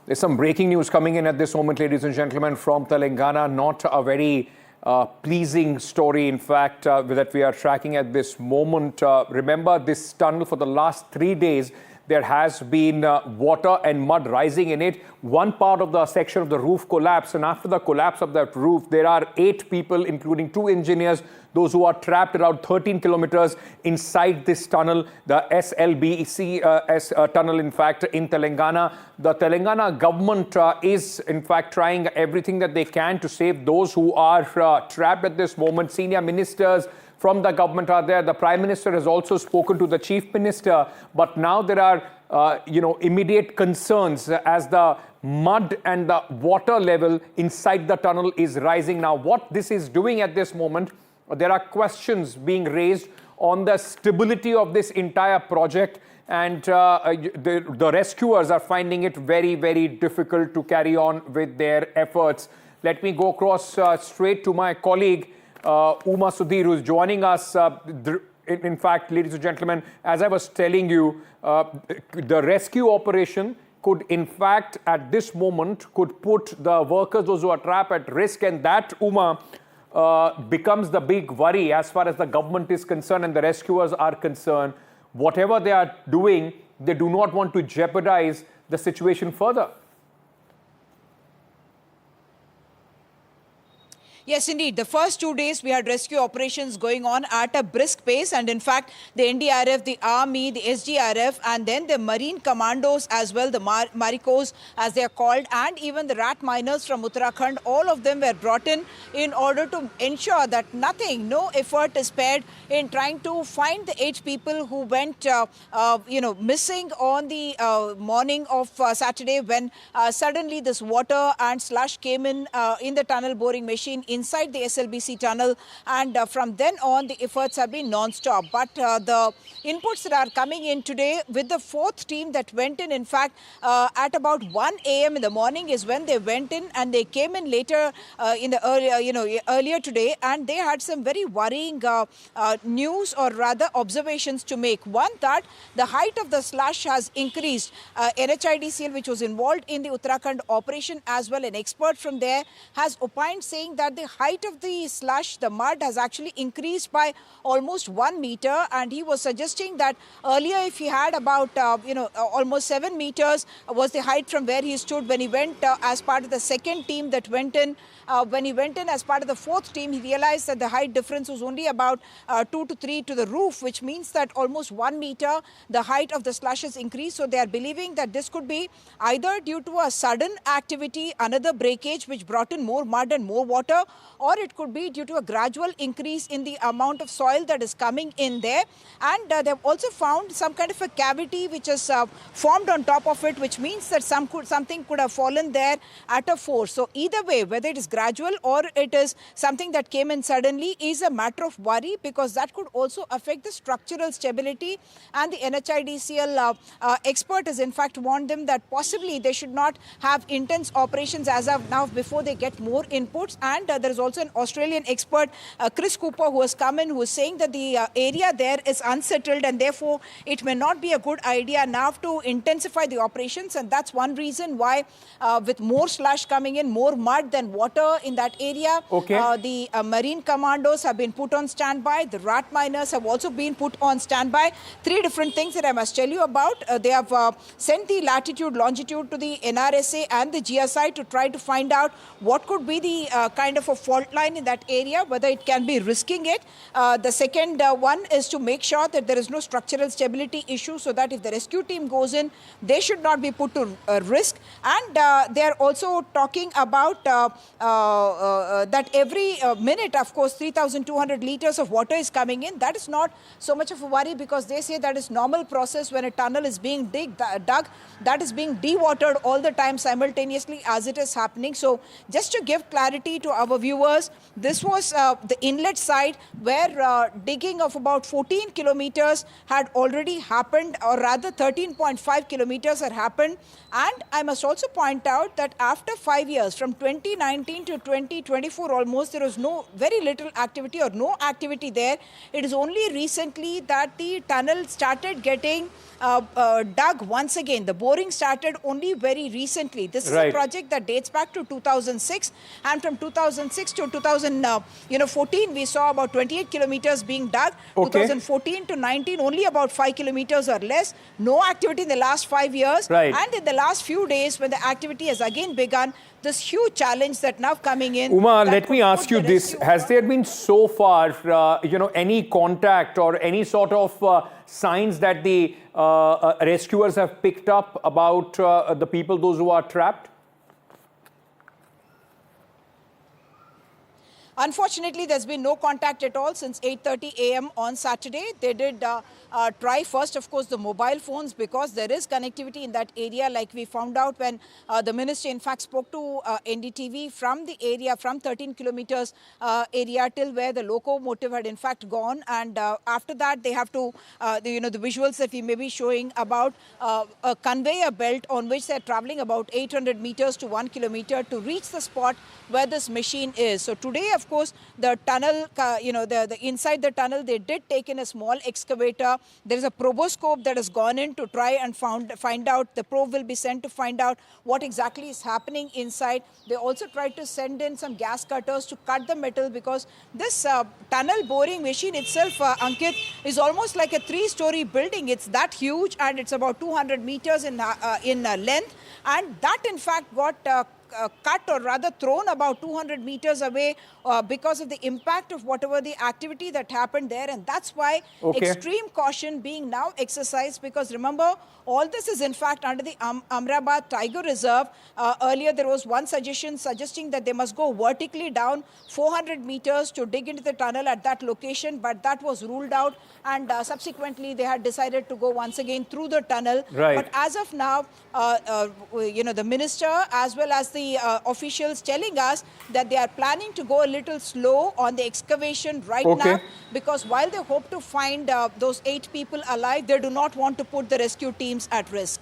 There's some breaking news coming in at this moment, ladies and gentlemen, from Telangana. Not a very pleasing story, in fact, that we are tracking at this moment. Remember, this tunnel for the last 3 days, there has been water and mud rising in it. One part of the section of the roof collapsed, and after the collapse of that roof, there are 8 people, including 2 engineers, those who are trapped around 13 kilometers inside this tunnel, the SLBC tunnel, in fact, in Telangana. The Telangana government is, in fact, trying everything that they can to save those who are trapped at this moment. Senior ministers from the government are there. The Prime Minister has also spoken to the Chief Minister. But now there are, immediate concerns as the mud and the water level inside the tunnel is rising. Now, what this is doing at this moment, there are questions being raised on the stability of this entire project, and the rescuers are finding it very, very difficult to carry on with their efforts. Let me go across straight to my colleague, Uma Sudhir, who is joining us. In fact, ladies and gentlemen, as I was telling you, the rescue operation could, in fact, at this moment, could put the workers, those who are trapped, at risk, and that, Uma, becomes the big worry as far as the government is concerned and the rescuers are concerned. Whatever they are doing, they do not want to jeopardize the situation further. Yes, indeed. The first 2 days we had rescue operations going on at a brisk pace, and in fact the NDRF, the Army, the SGRF, and then the Marine Commandos as well, the Maricos as they are called, and even the rat miners from Uttarakhand, all of them were brought in order to ensure that no effort is spared in trying to find the 8 people who went missing on the morning of Saturday, when suddenly this water and slush came in the tunnel boring machine inside the SLBC tunnel, and from then on the efforts have been non-stop. But the inputs that are coming in today with the 4th team that went in fact, at about 1 a.m. in the morning is when they went in, and they came in later in the earlier today, and they had some very worrying news, or rather observations to make. One, that the height of the slush has increased. NHIDCL, which was involved in the Uttarakhand operation as well, an expert from there has opined, saying that the height of the slush, the mud, has actually increased by almost 1 meter, and he was suggesting that earlier if he had about almost 7 meters was the height from where he stood when he went as part of the 2nd team that went in. When he went in as part of the 4th team, he realized that the height difference was only about 2 to 3 to the roof, which means that almost 1 meter the height of the slush has increased. So they are believing that this could be either due to a sudden activity, another breakage which brought in more mud and more water, or it could be due to a gradual increase in the amount of soil that is coming in there. And they've also found some kind of a cavity which is formed on top of it, which means that something could have fallen there at a force. So either way, whether it is gradual or it is something that came in suddenly, is a matter of worry, because that could also affect the structural stability. And the NHIDCL expert has in fact warned them that possibly they should not have intense operations as of now before they get more inputs. And there is also an Australian expert, Chris Cooper, who has come in, who is saying that the area there is unsettled, and therefore it may not be a good idea now to intensify the operations. And that's one reason why with more slush coming in, more mud than water in that area, the Marine Commandos have been put on standby. The rat miners have also been put on standby. 3 different things that I must tell you about. They have sent the latitude, longitude to the NRSA and the GSI to try to find out what could be the kind of a fault line in that area, whether it can be risking it. The second one is to make sure that there is no structural stability issue, so that if the rescue team goes in, they should not be put to risk. And they are also talking about that every minute, of course, 3,200 liters of water is coming in. That is not so much of a worry, because they say that is normal process when a tunnel is being dug, that is being dewatered all the time simultaneously as it is happening. So just to give clarity to our viewers, this was the inlet side where digging of about 14 kilometers had already happened, or rather 13.5 kilometers had happened. And I must also point out that after 5 years, from 2019 to 2024 almost, there was very little activity or no activity there. It is only recently that the tunnel started getting dug once again. The boring started only very recently. This is a project that dates back to 2006, and from 2006 to 2014, we saw about 28 kilometers being dug. 2014 to 19, only about 5 kilometers or less. No activity in the last 5 years. And in the last few days, when the activity has again begun, this huge challenge that now coming in. Uma, let me ask you this. Has there been so far, any contact or any sort of signs that the rescuers have picked up about the people, those who are trapped? Unfortunately, there's been no contact at all since 8:30 a.m. on Saturday. They did try first, of course, the mobile phones, because there is connectivity in that area, like we found out when the minister, in fact, spoke to NDTV from the area, from 13 kilometers area till where the locomotive had, in fact, gone. And after that, they have to, the visuals that we may be showing about a conveyor belt on which they're traveling about 800 meters to 1 kilometer to reach the spot where this machine is. So today, of course, the tunnel, the inside the tunnel, they did take in a small excavator. There is a proboscope that has gone in to try and find out. The probe will be sent to find out what exactly is happening inside. They also tried to send in some gas cutters to cut the metal, because this tunnel boring machine itself, Ankit, is almost like a 3-story building. It's that huge, and it's about 200 meters in length. And that, in fact, got cut, or rather thrown about 200 meters away because of the impact of whatever the activity that happened there. And that's why extreme caution being now exercised, because remember, all this is in fact under the Amrabad Tiger Reserve. Earlier there was one suggestion suggesting that they must go vertically down 400 meters to dig into the tunnel at that location, but that was ruled out, and subsequently they had decided to go once again through the tunnel. But as of now, the minister as well as the officials telling us that they are planning to go a little slow on the excavation right now, because while they hope to find those 8 people alive, they do not want to put the rescue teams at risk.